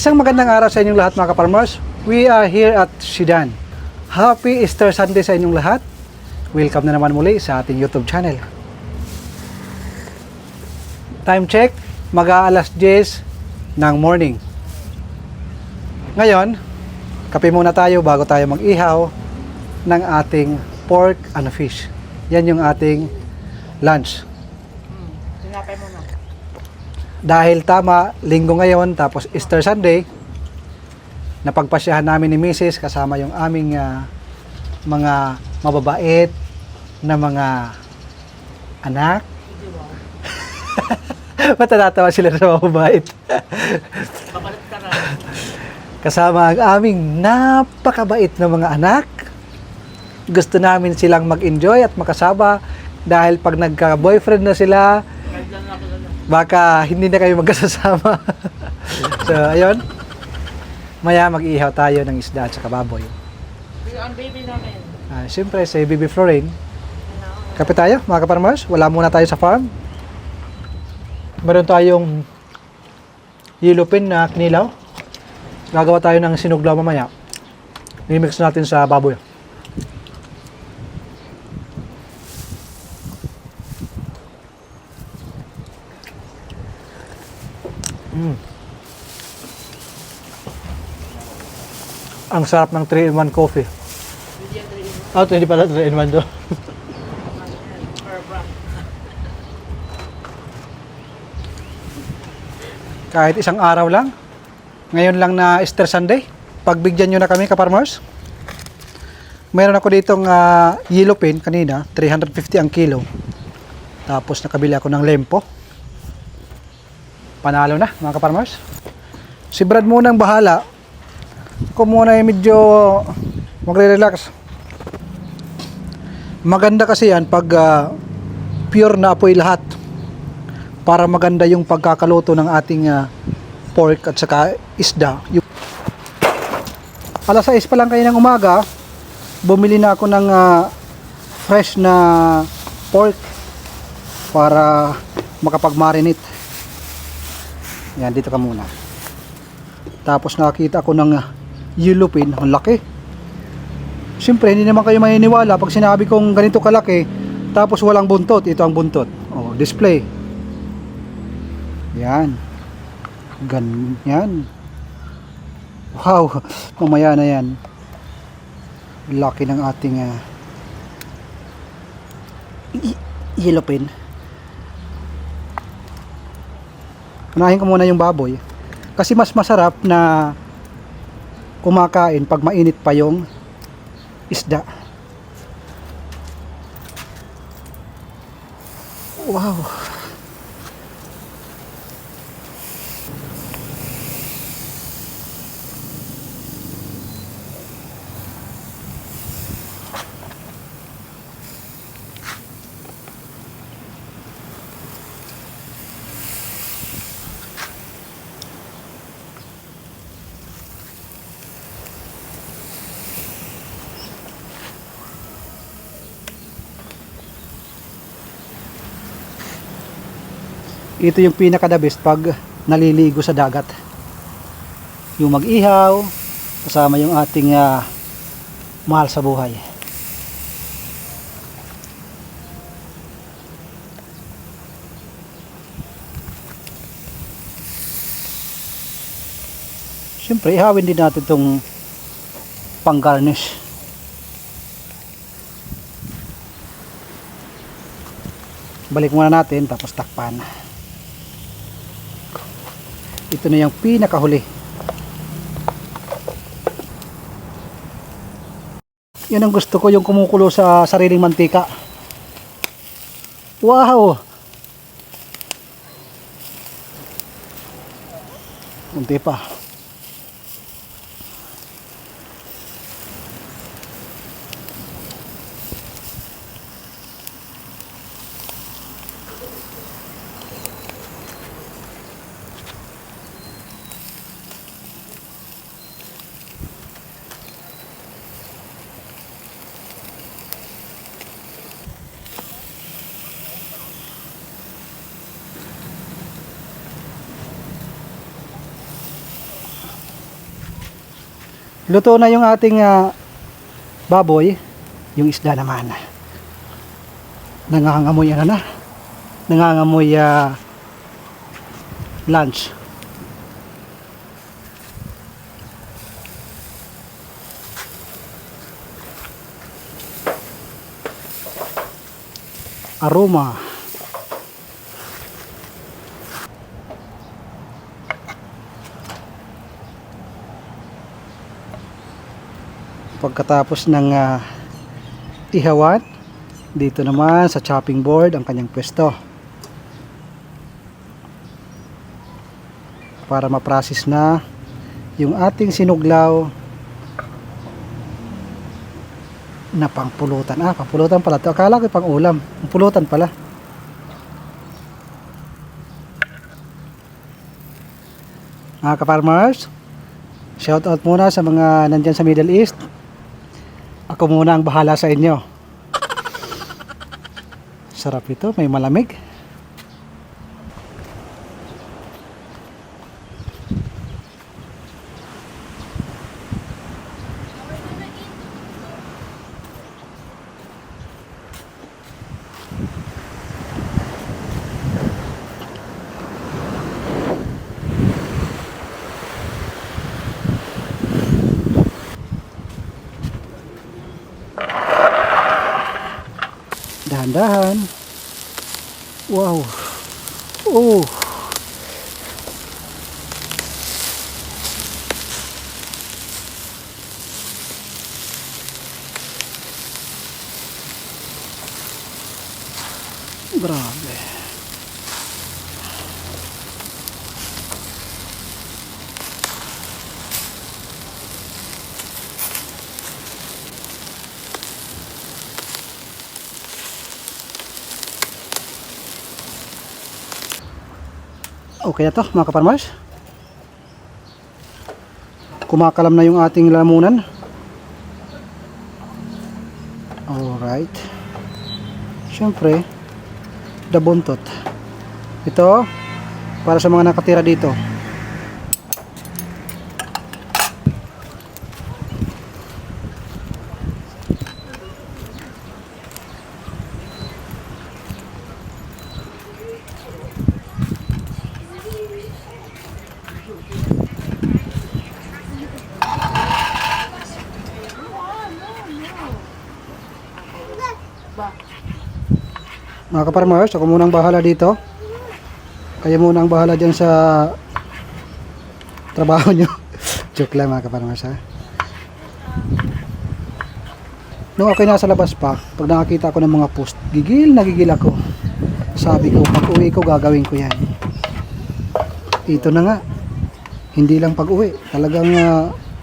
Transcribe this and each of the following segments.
Isang magandang araw sa inyong lahat mga ka-farmers. We are here at Sidan. Happy Easter Sunday sa inyong lahat. Welcome na naman muli sa ating YouTube channel. Time check, mag-aalas 10 ng morning. Ngayon, kape muna tayo bago tayo mag-ihaw ng ating pork and fish. Yan yung ating lunch. Tinapay mo na. Dahil tama, linggo ngayon, tapos Easter Sunday, napagpasyahan namin ni Mrs. kasama yung aming mga mababait na mga anak. Matatatawa sila sa mababait. Papalit ka na. Kasama ang aming napakabait na mga anak. Gusto namin silang mag-enjoy at makasama dahil pag nagka-boyfriend na sila, baka hindi na kayo magkasama. So, ayun. Maya mag-ihaw tayo ng isda at saka baboy. Ang baby namin. Siyempre, si Bibi Florine. Kape tayo, mga ka-farmers. Wala muna tayo sa farm. Meron tayong yellow pin na kinilaw. Gagawa tayo ng sinuglaw mamaya. I-mix natin sa baboy. Ang sarap ng 3-in-1 coffee. Oh, hindi pala 3-in-1 do. Kahit isang araw lang. Ngayon lang na Easter Sunday. Pagbigyan nyo na kami ka-farmers. Meron ako ditong yellow pin kanina. 350 ang kilo. Tapos nakabili ako ng lempo. Panalo na mga ka-farmers. Si Brad muna ang bahala. Ako muna ay medyo magre-relax. Maganda kasi yan pag pure na apoy lahat. Para maganda yung pagkakaluto ng ating pork at saka isda. Alas 6 pa lang kayo ng umaga, bumili na ako ng fresh na pork para makapag-marinate. Yan, dito ka muna. Tapos nakakita ako ng yellow pin, ang laki. Siyempre, hindi naman kayo maniniwala pag sinabi kong ganito kalaki, tapos walang buntot. Ito ang buntot. Oh, display. Yan. Ganyan. Wow. Mamaya na yan. Laki ng ating yellow pin. Unahin ko muna yung baboy. Kasi mas masarap na kumakain pag mainit pa yung isda. Wow. Ito yung pinaka-the best pag naliligo sa dagat. Yung mag-ihaw, kasama yung ating mahal sa buhay. Siyempre, ihawin din natin itong pang-garnish. Balik muna natin, tapos takpan. Ito na yung pinakahuli. Yan ang gusto ko, yung kumukulo sa sariling mantika. Wow! Unti pa. luto na yung ating baboy. Yung isda naman. Nangangamoy ano na. Nangangamoy lunch. Aroma. Pagkatapos ng ihawan, dito naman sa chopping board ang kanyang pwesto para ma-process na yung ating sinuglaw na pangpulutan. Pangpulutan pala to. Akala ko pang ulam. Pangpulutan pala. Mga ka-farmers, shout out muna sa mga nandyan sa Middle East. Ako muna ang bahala sa inyo. Sarap ito, may malamig. Dahan-dahan. Wow. Oh. Grabe. Okay na to mga kaparmers. Kumakalam na yung ating lamunan. Alright. Siyempre, dabuntot. Ito, para sa mga nakatira dito. Mga kaparmers, ako muna ang bahala dito. Kayo muna ang bahala dyan sa trabaho nyo. Joke lang mga kaparmers ha. Nung ako'y nasa labas pa, pag nakakita ako ng mga post, gigil ako. Sabi ko, pag uwi ko gagawin ko yan. Ito na nga. Hindi lang pag uwi, talagang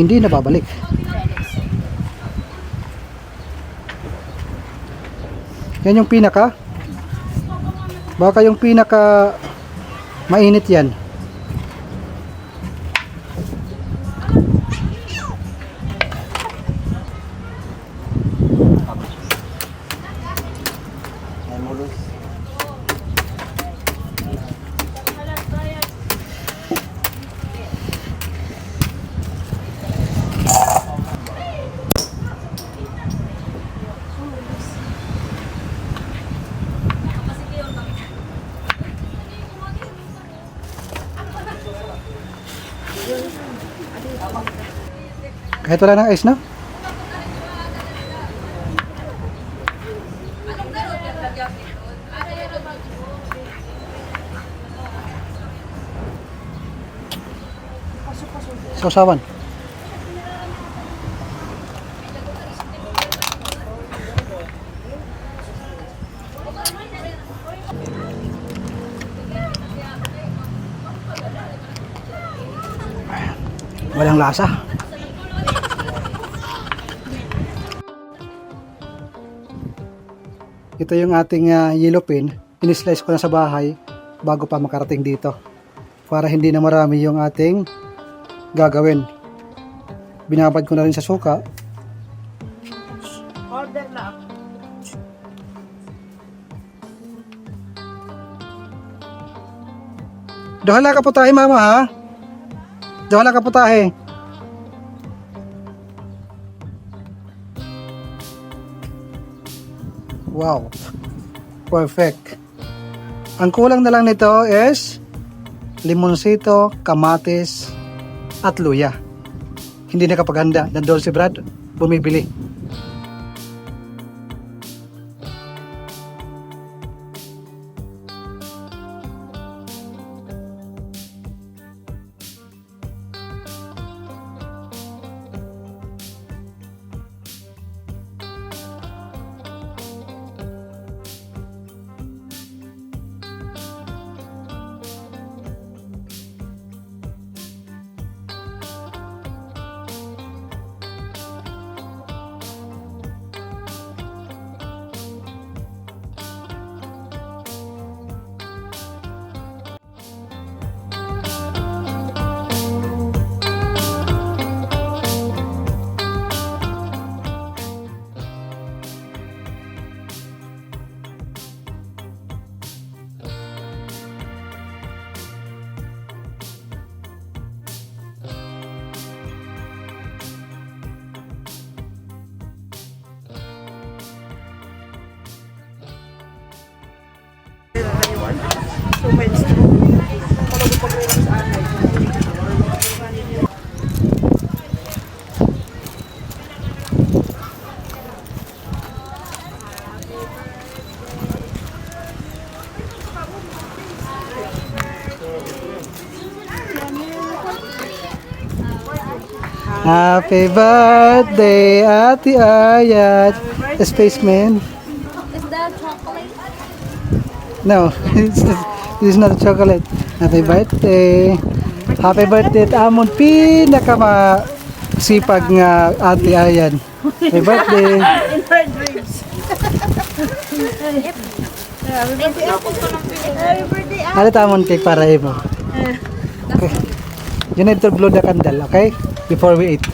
hindi na babalik. Yan yung pinaka. Baka yung pinaka mainit yan. Kahit wala ng ice na? Sausawan. Walang lasa. Ito yung ating yellow pin. In-slice ko na sa bahay bago pa makarating dito. Para hindi na marami yung ating gagawin. Binabad ko na rin sa suka. Order na ako. Dohala ka po tayo mama ha. Dohala ka po tayo. Wow. Perfect. Ang kulang na lang nito is limonsito, kamatis, at luya. Hindi nakapaghanda. Nandun si Brad, bumibili. Happy birthday, Ate Ayat. Spaceman. Is that chocolate? No, this is not chocolate. Happy birthday. Happy birthday at amon pinakamasipag nga Ate Ayan. Happy birthday. In her dreams. Happy birthday. Ano tamon cake para imo? Okay. You need to blow the candle, okay? Before we eat.